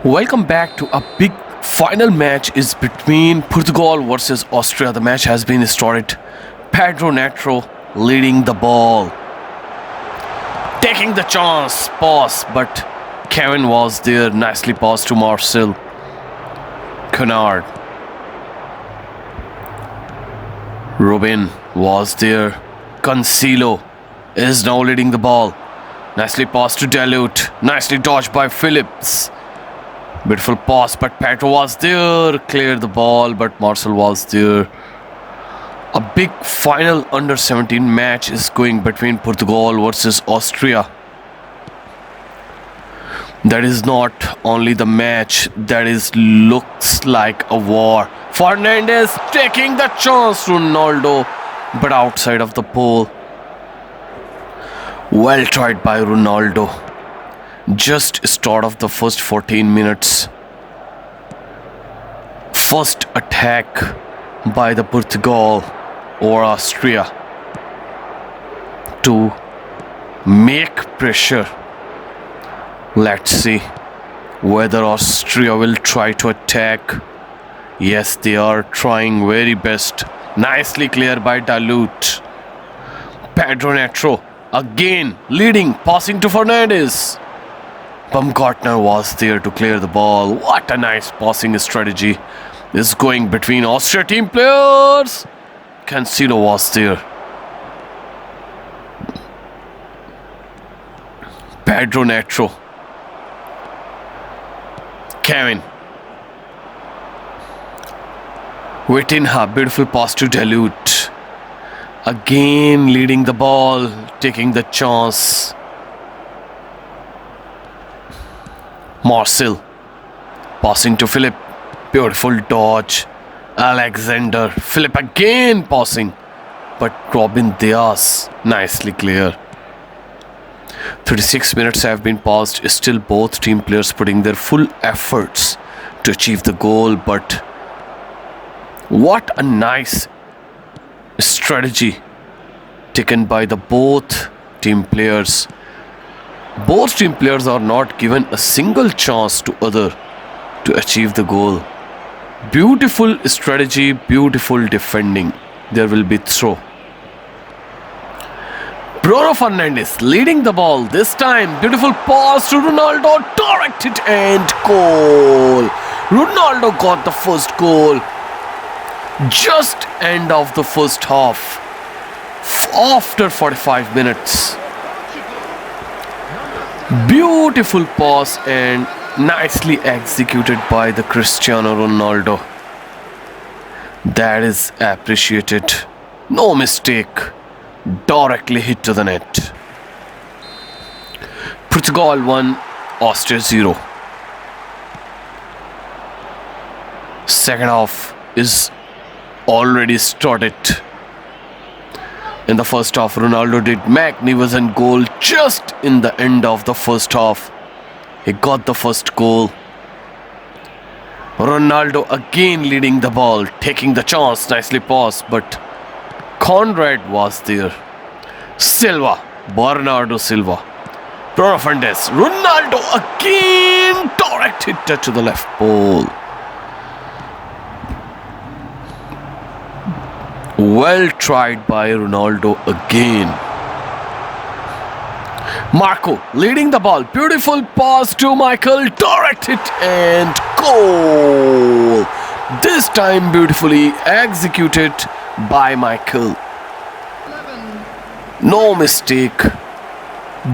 Welcome back to a big final match is between Portugal versus Austria. The match has been started. Pedro Neto leading the ball. Taking the chance, pass, but Kevin was there. Nicely passed to Marcel. Kennard. Robin was there. Cancelo is now leading the ball. Nicely passed to Dalot. Nicely dodged by Phillips. Beautiful pass, but Pedro was there. Cleared the ball, but Marcel was there. A big final under 17 match is going between Portugal versus Austria. That is not only the match, that is looks like a war. Fernandes taking the chance, Ronaldo, but outside of the pole. Well tried by Ronaldo. Just start of the first 14 minutes. First attack by the Portugal or Austria to make pressure. Let's see whether Austria will try to attack. Yes, they are trying very best. Nicely cleared by Dalot. Pedro Neto again leading, passing to Fernandes. Baumgartner was there to clear the ball. What a nice passing strategy is going between Austria team players. Cancelo was there. Pedro Neto. Kevin. Vitinha, beautiful pass to Dalot. Again leading the ball, taking the chance. Marcel passing to Philip. Beautiful dodge. Alexander. Philip again passing. But Robin Diaz nicely clear. 36 minutes have been passed. Still both team players putting their full efforts to achieve the goal. But what a nice strategy taken by the both team players. Both team players are not given a single chance to other to achieve the goal. Beautiful strategy, beautiful defending. There will be throw. Bruno Fernandes leading the ball this time. Beautiful pass to Ronaldo. Directed and goal. Ronaldo got the first goal. Just end of the first half. After 45 minutes. Beautiful pass and nicely executed by the Cristiano Ronaldo. That is appreciated. No mistake. Directly hit to the net. Portugal 1, Austria 0. Second half is already started. In the first half, Ronaldo did magnificent goal just in the end of the first half. He got the first goal. Ronaldo again leading the ball, taking the chance, nicely passed, but Conrad was there. Silva, Bernardo Silva. Bruno Fernandes, Ronaldo again, direct hit to the left pole. Well tried by Ronaldo again. Marco leading the ball. Beautiful pass to Michael. Direct hit and goal. This time beautifully executed by Michael. No mistake.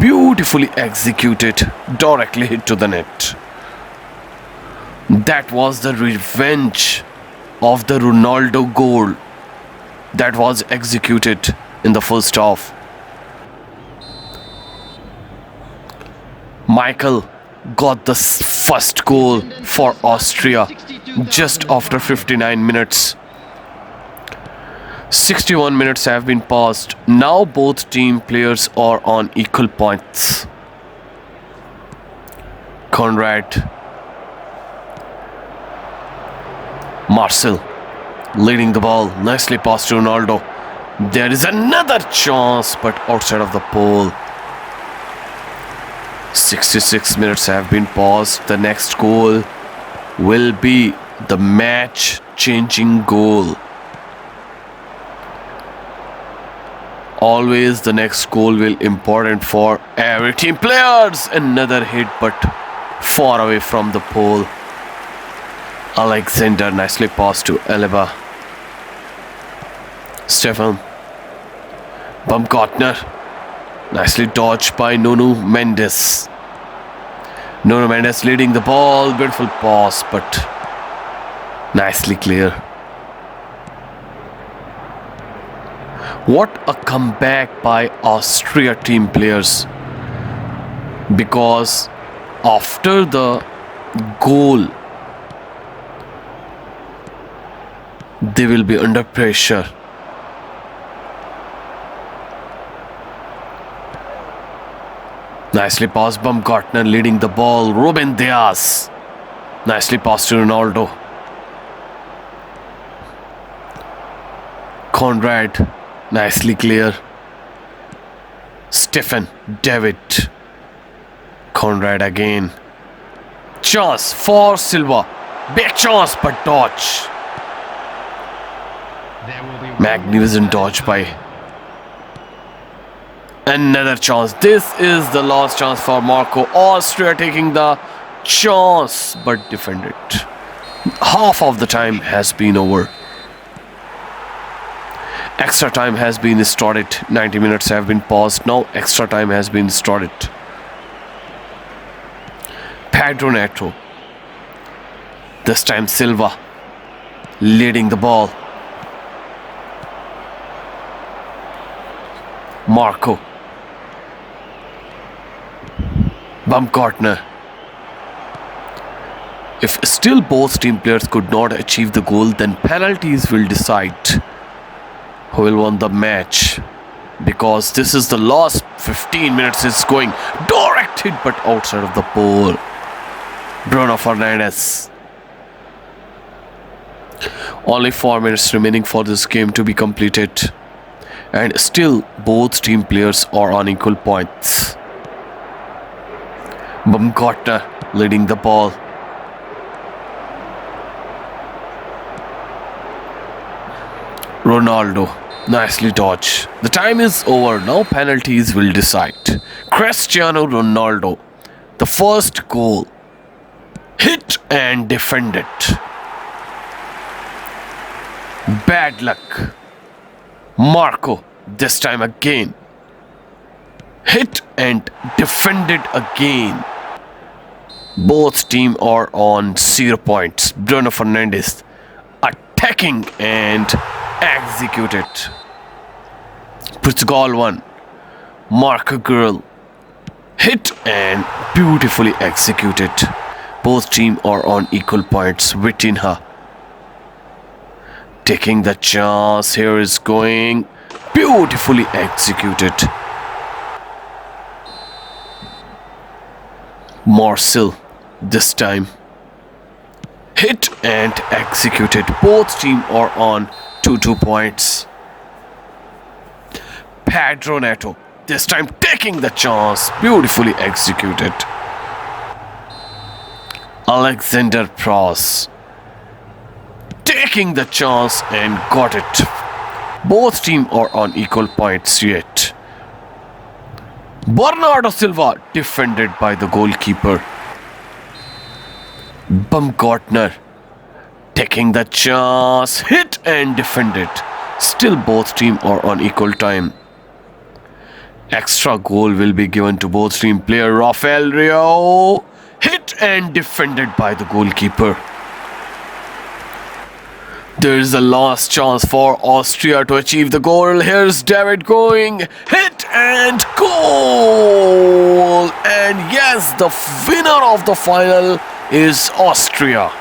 Beautifully executed. Directly hit to the net. That was the revenge of the Ronaldo goal that was executed in the first half. Michael got the first goal for Austria just after 59 minutes. 61 minutes have been passed. Now both team players are on equal points. Conrad. Marcel leading the ball. Nicely passed to Ronaldo. There is another chance, but outside of the pole. 66 minutes have been paused. The next goal will be the match-changing goal. Always the next goal will be important for every team. Players, another hit but far away from the pole. Alexander nicely passed to Alaba. Stefan. Baumgartner. Nicely dodged by Nuno Mendes. Nuno Mendes leading the ball. Beautiful pass, but nicely clear. What a comeback by Austria team players. Because after the goal, they will be under pressure. Nicely passed, Baumgartner leading the ball. Ruben Dias. Nicely passed to Ronaldo. Conrad. Nicely clear. Stefan. David. Conrad again. Chance for Silva. Big chance, but dodge. Magnificent dodge by. Another chance. This is the last chance for Marco. Austria taking the chance but defended. Half of the time has been over. Extra time has been started. 90 minutes have been paused. Now extra time has been started. Pedro Neto. This time Silva leading the ball. Marco. Baumgartner. If still both team players could not achieve the goal, then penalties will decide who will win the match. Because this is the last 15 minutes. It's going direct hit but outside of the pole. Bruno Fernandes. Only 4 minutes remaining for this game to be completed. And still both team players are on equal points. Baumgartner leading the ball. Ronaldo nicely dodged. The time is over. Now penalties will decide. Cristiano Ronaldo. The first goal. Hit and defended. Bad luck. Marco. This time again. Hit and defended again. Both teams are on 0 points. Bruno Fernandes attacking and executed. Portugal won. Marco Girl hit and beautifully executed. Both teams are on equal points. Vitinha taking the chance. Here is going. Beautifully executed. Marcel this time. Hit and executed. Both teams are on 2 points. Pedro Neto this time taking the chance. Beautifully executed. Alexander Pross taking the chance and got it. Both teams are on equal points yet. Bernardo Silva defended by the goalkeeper. Baumgartner taking the chance. Hit and defended. Still both teams are on equal time. Extra goal will be given to both team player. Rafael Rio hit and defended by the goalkeeper. There is a last chance for Austria to achieve the goal. Here's David going. Hit and goal. And yes, the winner of the final is Austria.